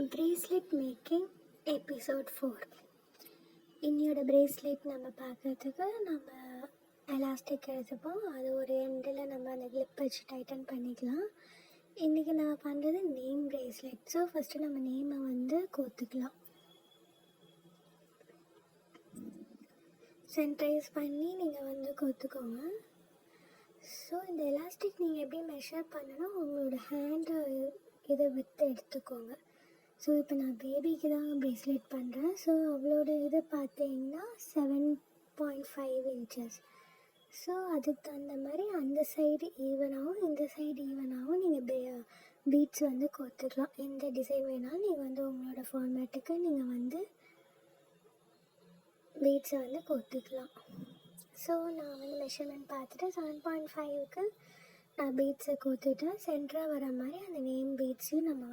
Bracelet making episode 4. இன்னியோட bracelet நம்ம பார்க்குறதுக்கு நம்ம எலாஸ்டிக் எடுத்துப்போம். அது ஒரு எண்டில் நம்ம அந்த கிளிப் வச்சு டைட்டன் பண்ணிக்கலாம். இன்றைக்கி நம்ம பண்ணுறது நேம் பிரேஸ்லெட். ஸோ ஃபஸ்ட்டு நம்ம நேமை கோத்துக்கலாம். சென்ட்ரைஸ் பண்ணி நீங்கள் கோத்துக்கோங்க. ஸோ இந்த எலாஸ்டிக் நீங்கள் எப்படி மெஷர் பண்ணணும், உங்களோட ஹேண்டு இதை விற்று எடுத்துக்கோங்க. ஸோ இப்போ நான் பேபிக்கு தான் பிரேஸ்லெட் பண்ணுறேன். ஸோ அவளோட இது பார்த்தீங்கன்னா 7.5 inches. ஸோ அதுக்கு தகுந்த மாதிரி அந்த சைடு ஈவனாகவும் இந்த சைடு ஈவனாகவும் நீங்கள் பீட்ஸ் கோத்துக்கலாம். எந்த டிசைன் வேணாலும் நீங்கள் உங்களோட ஃபார்மேட்டுக்கு நீங்கள் பீட்ஸை கோத்துக்கலாம். ஸோ நான் மெஷர்மெண்ட் பார்த்துட்டு 7.5க்கு நான் பீட்ஸை கோத்துட்டேன். சென்டராக வர மாதிரி அந்த நேம் பீட்ஸையும் நம்ம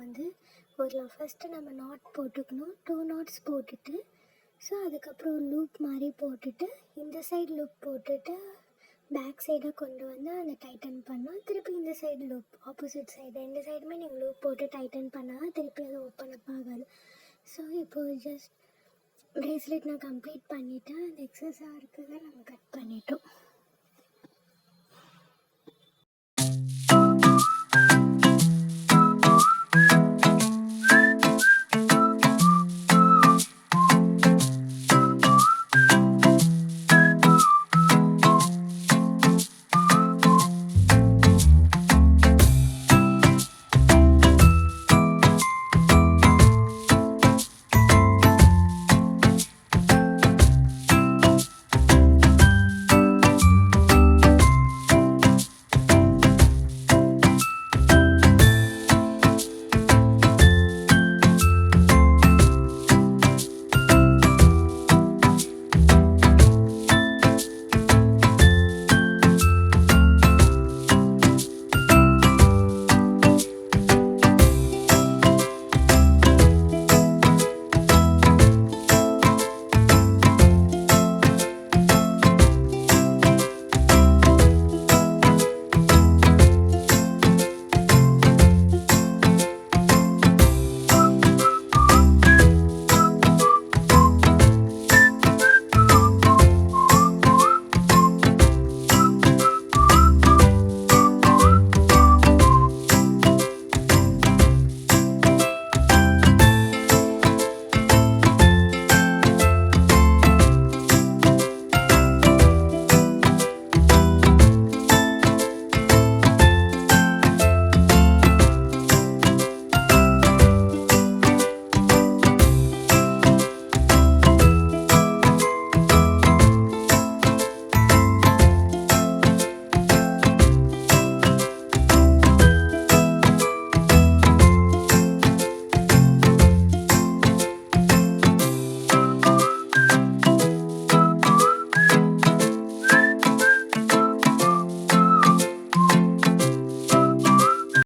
போடலாம். ஃபஸ்ட்டு நம்ம நாட் போட்டுக்கணும். 2 knots போட்டுட்டு, ஸோ அதுக்கப்புறம் லூப் மாதிரி போட்டுட்டு, இந்த சைடு லூப் போட்டுட்டு பேக் சைடாக கொண்டு அந்த டைட்டன் பண்ணோம். திருப்பி இந்த சைடு லூப், ஆப்போசிட் சைடு, ரெண்டு சைடுமே நீங்கள் லூப் போட்டு டைட்டன் பண்ணால் திருப்பி அது ஓப்பன் அப் ஆகாது. ஸோ இப்போது ஜஸ்ட் பிரேஸ்லெட் நான் கம்ப்ளீட் பண்ணிவிட்டேன். அந்த எக்ஸஸாக இருக்கிறத நம்ம கட் பண்ணிட்டோம்.